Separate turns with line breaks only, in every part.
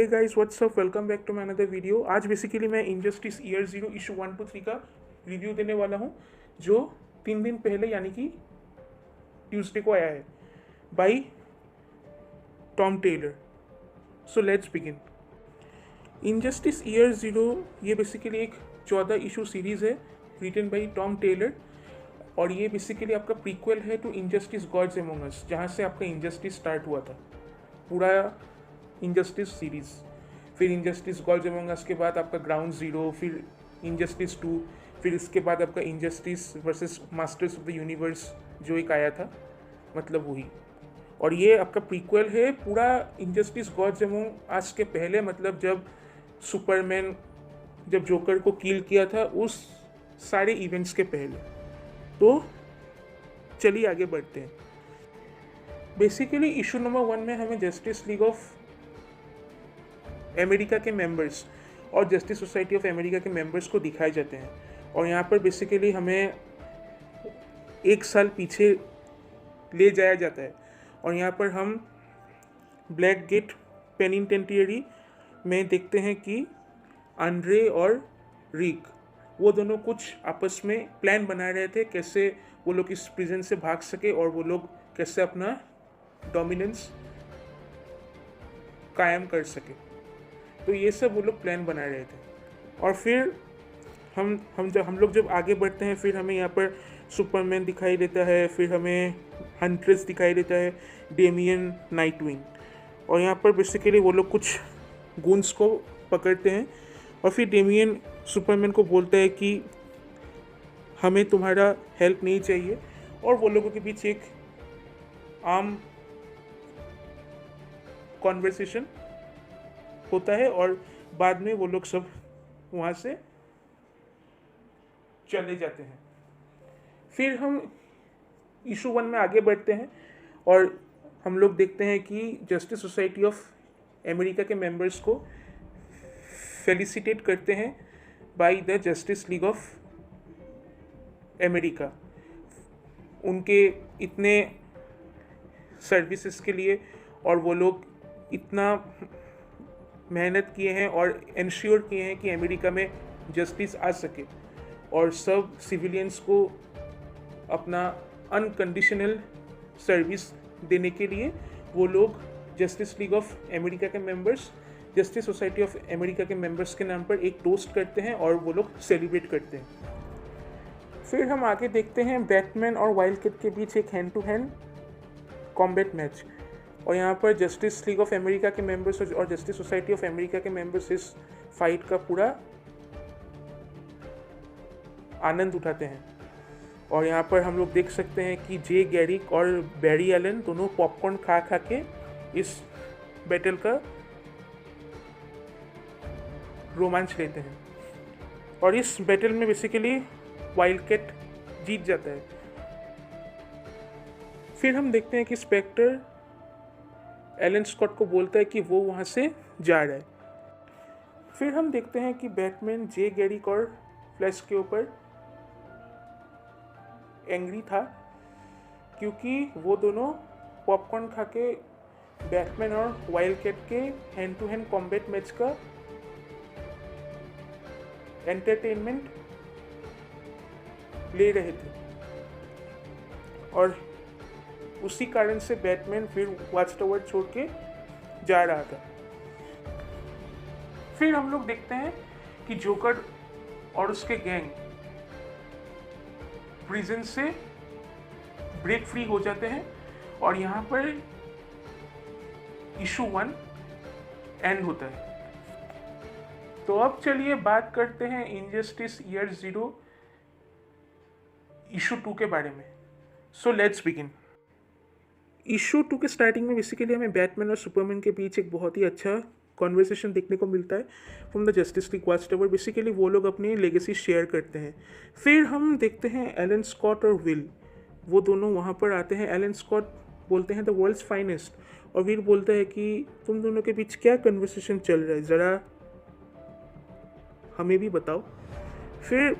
Guys what's up, welcome back to my another video. आज basically मैं Injustice Year 0 issue 1 to 3 का review देने वाला हूँ, जो 3 दिन पहले यानी कि ट्यूसडे को आया है by Tom Taylor. So let's begin. Injustice Year 0 ये बेसिकली एक 14 इशू सीरीज़ है रिटन बाय टॉम टेलर, और ये बेसिकली आपका प्रीक्वल है to Injustice Gods Among Us, जहाँ से आपका इनजस्टिस स्टार्ट हुआ था पूरा इनजस्टिस सीरीज़। फिर इनजस्टिस गॉड्स अमंग अस के बाद आपका ग्राउंड ज़ीरो, फिर इनजस्टिस 2, फिर इसके बाद आपका injustice versus masters of the universe जो एक आया था, मतलब वही। और ये आपका प्रीक्वल है पूरा इनजस्टिस गॉड्स अमंग अस के पहले, मतलब जब सुपरमैन जब जोकर को किल किया था उस सारे इवेंट्स के पहले। तो चलिए आगे बढ़ते हैं। बेसिकली इशू नंबर 1 में हमें जस्टिस लीग ऑफ अमेरिका के मेंबर्स और जस्टिस सोसाइटी ऑफ अमेरिका के मेंबर्स को दिखाए जाते हैं, और यहाँ पर बेसिकली हमें 1 साल पीछे ले जाया जाता है, और यहाँ पर हम ब्लैक गेट पेनिटेंटियरी में देखते हैं कि आंड्रे और रिक वो दोनों कुछ आपस में प्लान बना रहे थे कैसे वो लोग इस प्रिजन से भाग सके और वो लोग कैसे अपना डोमिनेंस कायम कर सके। तो ये सब वो लोग प्लान बना रहे थे। और फिर हम लोग जब आगे बढ़ते हैं, फिर हमें यहाँ पर सुपरमैन दिखाई देता है, फिर हमें हंट्रेस दिखाई देता है, डेमियन, नाइटविंग, और यहाँ पर बेसिकली वो लोग कुछ गूंस को पकड़ते हैं, और फिर डेमियन सुपरमैन को बोलता है कि हमें तुम्हारा हेल्प नहीं चाहिए, और वो लोगों के बीच एक आम कॉन्वर्सेशन होता है, और बाद में वो लोग सब वहाँ से चले जाते हैं। फिर हम इशू 1 में आगे बढ़ते हैं, और हम लोग देखते हैं कि जस्टिस सोसाइटी ऑफ अमेरिका के मेंबर्स को फेलिसिटेट करते हैं by the justice League of America उनके इतने सर्विसेज के लिए, और वो लोग इतना मेहनत किए हैं और इंश्योर किए हैं कि अमेरिका में जस्टिस आ सके, और सब सिविलियंस को अपना अनकंडीशनल सर्विस देने के लिए वो लोग जस्टिस लीग ऑफ अमेरिका के members justice Society of America के मेंबर्स के नाम पर एक टोस्ट करते हैं, और वो लोग सेलिब्रेट करते हैं। फिर हम आगे देखते हैं बैटमैन और वाइल्ड कैट के बीच एक hand to hand combat match, और यहाँ पर जस्टिस लीग ऑफ अमेरिका के मेंबर्स और जस्टिस सोसाइटी ऑफ अमेरिका के मेंबर्स इस फाइट का पूरा आनंद उठाते हैं। और यहाँ पर हम लोग देख सकते हैं कि जे गैरिक और बैरी एलन दोनों पॉपकॉर्न खा के इस बैटल का रोमांच लेते हैं, और इस बैटल में बेसिकली वाइल्ड कैट जीत जाता है। फिर हम देखते हैं कि स्पेक्टर एलन स्कॉट को बोलता है कि वो वहाँ से जा रहा है। फिर हम देखते हैं कि बैटमैन जे गैरिक और फ्लैश के ऊपर एंग्री था, क्योंकि वो दोनों पॉपकॉर्न खा के बैटमैन और वाइल्ड कैट के hand to hand combat match का एंटरटेनमेंट ले रहे थे, और उसी कारण से बैटमैन फिर वॉच टावर छोड़ के जा रहा था। फिर हम लोग देखते हैं कि जोकर और उसके गैंग प्रिजन से ब्रेक फ्री हो जाते हैं, और यहाँ पर इशू 1 एंड होता है। तो अब चलिए बात करते हैं इनजस्टिस ईयर 0 इशू 2 के बारे में। सो लेट्स बिगिन। इशू 2 के स्टार्टिंग में बेसिकली हमें बैटमैन और सुपरमैन के बीच एक बहुत ही अच्छा कॉन्वर्सेशन देखने को मिलता है from the justice league watch tower. Basically वो लोग अपनी लेगेसी शेयर करते हैं। फिर हम देखते हैं एलन स्कॉट और विल, वो दोनों वहाँ पर आते हैं। एलन स्कॉट बोलते हैं द वर्ल्ड्स फाइनेस्ट, और विल बोलता है कि तुम दोनों के बीच क्या कन्वर्सेशन चल रहा है, ज़रा हमें भी बताओ। फिर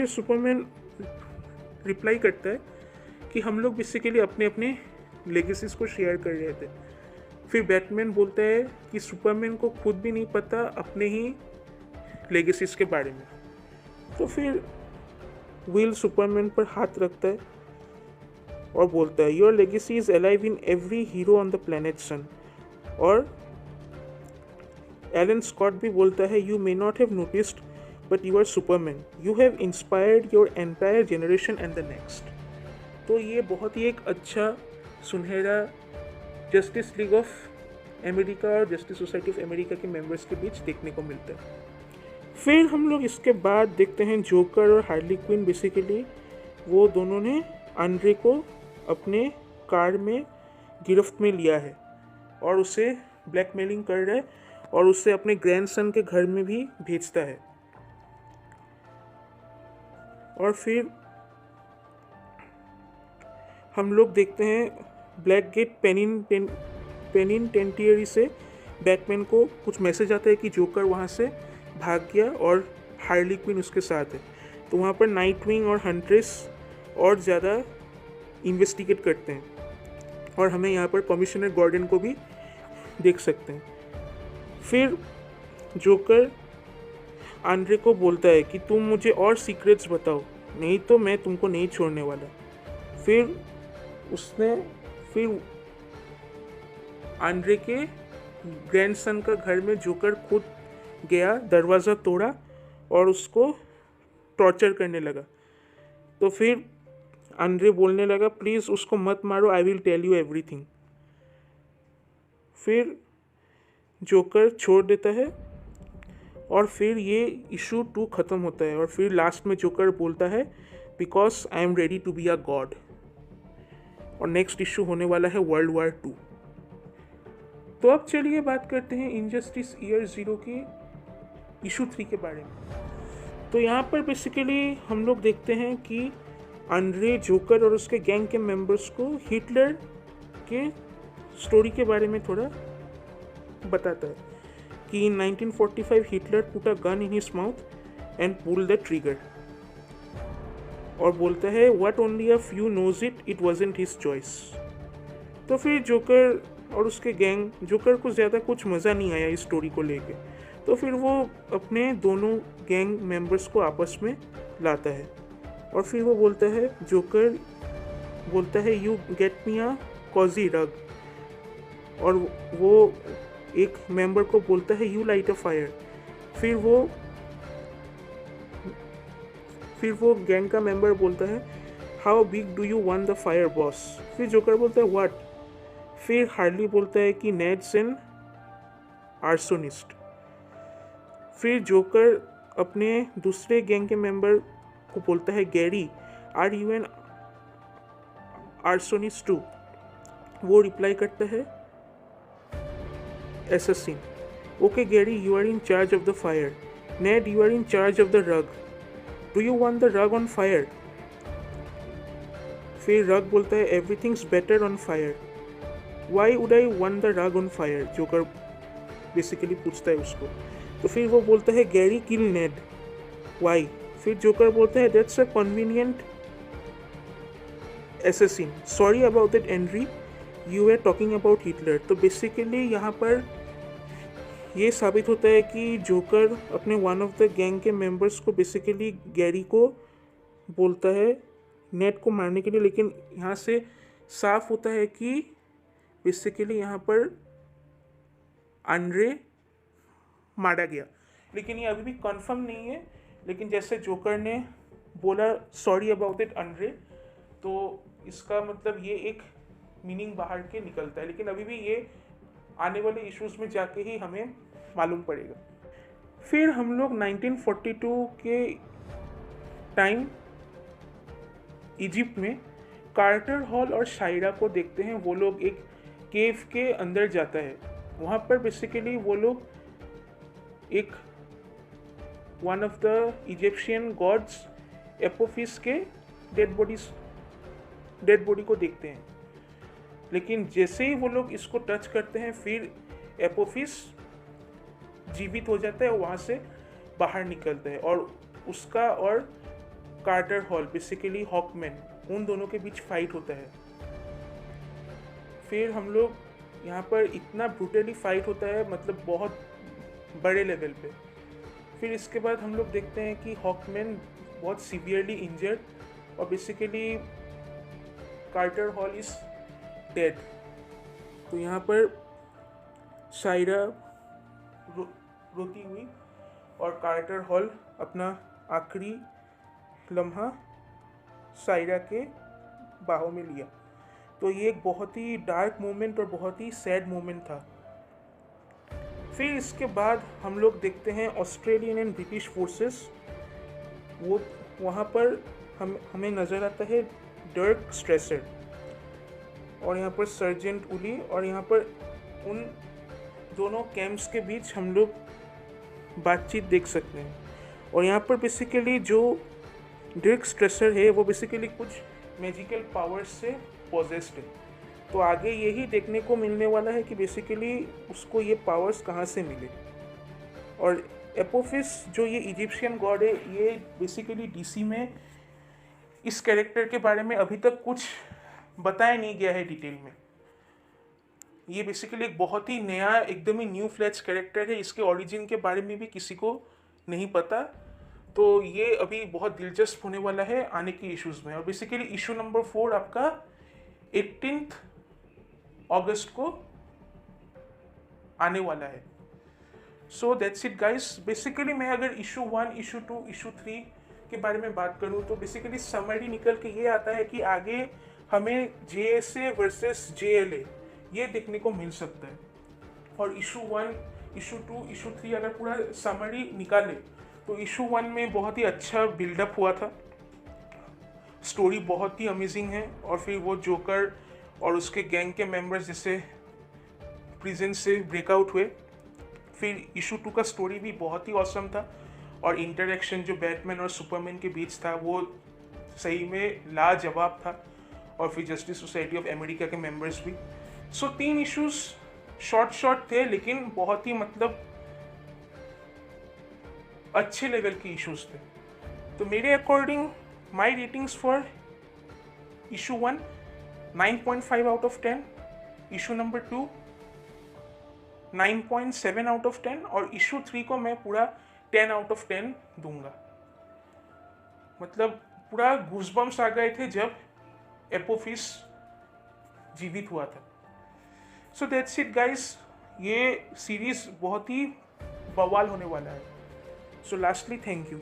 सुपरमैन रिप्लाई करता है कि हम लोग बेसिकली अपने अपने लेगेसीज को शेयर कर रहे थे। फिर बैटमैन बोलता है कि सुपरमैन को खुद भी नहीं पता अपने ही लेगेसीज के बारे में। तो फिर विल सुपरमैन पर हाथ रखता है और बोलता है your legacy is alive in every hero on the planet son. और एलन स्कॉट भी बोलता है you may not have noticed but you are Superman, you have inspired your entire generation and the next. तो ये बहुत ही एक अच्छा सुनहरा जस्टिस लीग ऑफ अमेरिका और जस्टिस सोसाइटी ऑफ अमेरिका के मेंबर्स के बीच देखने को मिलता है। फिर हम लोग इसके बाद देखते हैं जोकर और हार्ली क्विन, बेसिकली वो दोनों ने आंड्रे को अपने कार में गिरफ्त में लिया है और उसे ब्लैकमेलिंग कर रहा है और उसे अपने ग्रैंडसन के घर में भी भेजता है। और फिर हम लोग देखते हैं ब्लैक गेट पेनिनटेंटियरी से बैटमैन को कुछ मैसेज आता है कि जोकर वहाँ से भाग गया और हार्ली क्विन उसके साथ है। तो वहाँ पर नाइटविंग और हंट्रेस और ज़्यादा इन्वेस्टिगेट करते हैं और हमें यहाँ पर कमिश्नर गॉर्डन को भी देख सकते हैं। फिर जोकर आंड्रे को बोलता है कि तुम मुझे और सीक्रेट्स बताओ, नहीं तो मैं तुमको नहीं छोड़ने वाला। फिर आंड्रे के ग्रैंडसन का घर में जोकर खुद गया, दरवाज़ा तोड़ा और उसको टॉर्चर करने लगा। तो फिर आंड्रे बोलने लगा प्लीज़ उसको मत मारो, I will tell you everything. फिर जोकर छोड़ देता है और फिर ये इशू 2 ख़त्म होता है। और फिर लास्ट में जोकर बोलता है because I am ready to be a god. और नेक्स्ट इशू होने वाला है वर्ल्ड वॉर 2। तो अब चलिए बात करते हैं इनजस्टिस ईयर 0 के इशू 3 के बारे में। तो यहाँ पर बेसिकली हम लोग देखते हैं कि आंड्रे जोकर और उसके गैंग के मेंबर्स को हिटलर के स्टोरी के बारे में थोड़ा बताता है कि in 1945 Hitler put a gun in his mouth and pull the trigger. और बोलता है what only a few knows it, it wasn't his choice. तो फिर जोकर और उसके गैंग, जोकर को ज़्यादा कुछ मज़ा नहीं आया इस स्टोरी को लेके। तो फिर वो अपने दोनों गैंग मेंबर्स को आपस में लाता है और फिर वो बोलता है, जोकर बोलता है यू गेट मी अ कॉजी रग। और वो एक मेंबर को बोलता है यू लाइट अ फायर। फिर वो गैंग का मेंबर बोलता है how big do you want the fire boss. फिर जोकर बोलता है व्हाट। फिर हार्ली बोलता है कि नेड्स एन आर्सोनिस्ट। फिर जोकर अपने दूसरे गैंग के मेंबर को बोलता है Gary are you an arsonist too. वो रिप्लाई करता है assassin. Okay, Gary, you are in charge of the fire. Ned, you are in charge of the rug. Do you want the rug on fire? फिर रग बोलता है everything's better on fire. Why would I want the rug on fire? Joker basically पूछता है उसको। तो फिर वो बोलता है गैरी किल नेड। Why? फिर जोकर बोलता है that's a convenient assassin. Sorry about that, Henry. You were talking about Hitler. तो बेसिकली यहाँ पर ये साबित होता है कि जोकर अपने वन ऑफ द गैंग के मेंबर्स को बेसिकली गैरी को बोलता है नेट को मारने के लिए। लेकिन यहाँ से साफ होता है कि बेसिकली यहाँ पर आंड्रे मारा गया, लेकिन ये अभी भी कंफर्म नहीं है। लेकिन जैसे जोकर ने बोला सॉरी अबाउट इट आंड्रे, तो इसका मतलब ये एक मीनिंग बाहर के निकलता है। लेकिन अभी भी ये आने वाले इश्यूज में जाके ही हमें मालूम पड़ेगा। फिर हम लोग 1942 के टाइम इजिप्ट में कार्टर हॉल और शायरा को देखते हैं। वो लोग एक केव के अंदर जाता है। वहाँ पर बेसिकली वो लोग एक one of the Egyptian gods Apophis के डेड बॉडी को देखते हैं। लेकिन जैसे ही वो लोग इसको टच करते हैं फिर एपोफिस जीवित हो जाता है, वहाँ से बाहर निकलता है और उसका और कार्टर हॉल बेसिकली हॉकमैन उन दोनों के बीच फाइट होता है। फिर हम लोग यहाँ पर इतना ब्रूटली फाइट होता है, मतलब बहुत बड़े लेवल पे। फिर इसके बाद हम लोग देखते हैं कि हॉकमैन बहुत सीवियरली इंजर्ड और basically Carter Hall is dead. तो यहाँ पर शायरा रोती हुई और कार्टर हॉल अपना आखिरी लम्हा शायरा के बाहों में लिया। तो ये एक बहुत ही डार्क मोमेंट और बहुत ही सैड मोमेंट था। फिर इसके बाद हम लोग देखते हैं ऑस्ट्रेलियन एंड ब्रिटिश फोर्सेस। वो वहाँ पर हमें नज़र आता है डर्क स्ट्रेसर और यहाँ पर सर्जेंट उली, और यहाँ पर उन दोनों कैंप्स के बीच हम लोग बातचीत देख सकते हैं। और यहाँ पर बेसिकली जो डर्क स्ट्रेसर है वो बेसिकली कुछ मैजिकल पावर्स से पॉजेस्ड है। तो आगे यही देखने को मिलने वाला है कि बेसिकली उसको ये पावर्स कहाँ से मिले। और एपोफिस जो ये इजिप्शियन गॉड है, ये बेसिकली डीसी में इस कैरेक्टर के बारे में अभी तक कुछ बताया नहीं गया है डिटेल में। ये बेसिकली एक बहुत ही नया, एकदम ही न्यू फ्लैश कैरेक्टर है। इसके ओरिजिन के बारे में भी किसी को नहीं पता। तो ये अभी बहुत दिलचस्प होने वाला है आने के इश्यूज़ में। और बेसिकली इशू नंबर 4 आपका 18 अगस्त को आने वाला है। So that's it guys. Basically मैं अगर इशू 1, इशू 2, इशू 3 के बारे में बात करूँ तो बेसिकली समरी निकल के ये आता है कि आगे हमें JSA वर्सेस JLA ये देखने को मिल सकता है। और इशू 1, इशू 2, इशू 3 अगर पूरा समरी निकाले तो इशू 1 में बहुत ही अच्छा बिल्डअप हुआ था, स्टोरी बहुत ही अमेजिंग है। और फिर वो जोकर और उसके गैंग के मेंबर्स जैसे प्रिजन से ब्रेकआउट हुए। फिर इशू 2 का स्टोरी भी बहुत ही ऑसम था और इंटरेक्शन जो बैटमैन और सुपरमैन के बीच था वो सही में लाजवाब था। और फिर जस्टिस सोसाइटी ऑफ अमेरिका के मेंबर्स भी। सो 3 इश्यूज शॉर्ट थे लेकिन बहुत ही मतलब अच्छे लेवल के इश्यूज थे। तो मेरे according my ratings for issue 1 9.5 out of 10, issue number 2 9.7 out of 10 और इशू 3 को मैं पूरा 10 आउट ऑफ 10 दूंगा। मतलब पूरा गूज़बम्स आ गए थे जब एपोफिस जीवित हुआ था। So that's it guys. ये सीरीज बहुत ही बवाल होने वाला है। सो लास्टली थैंक यू।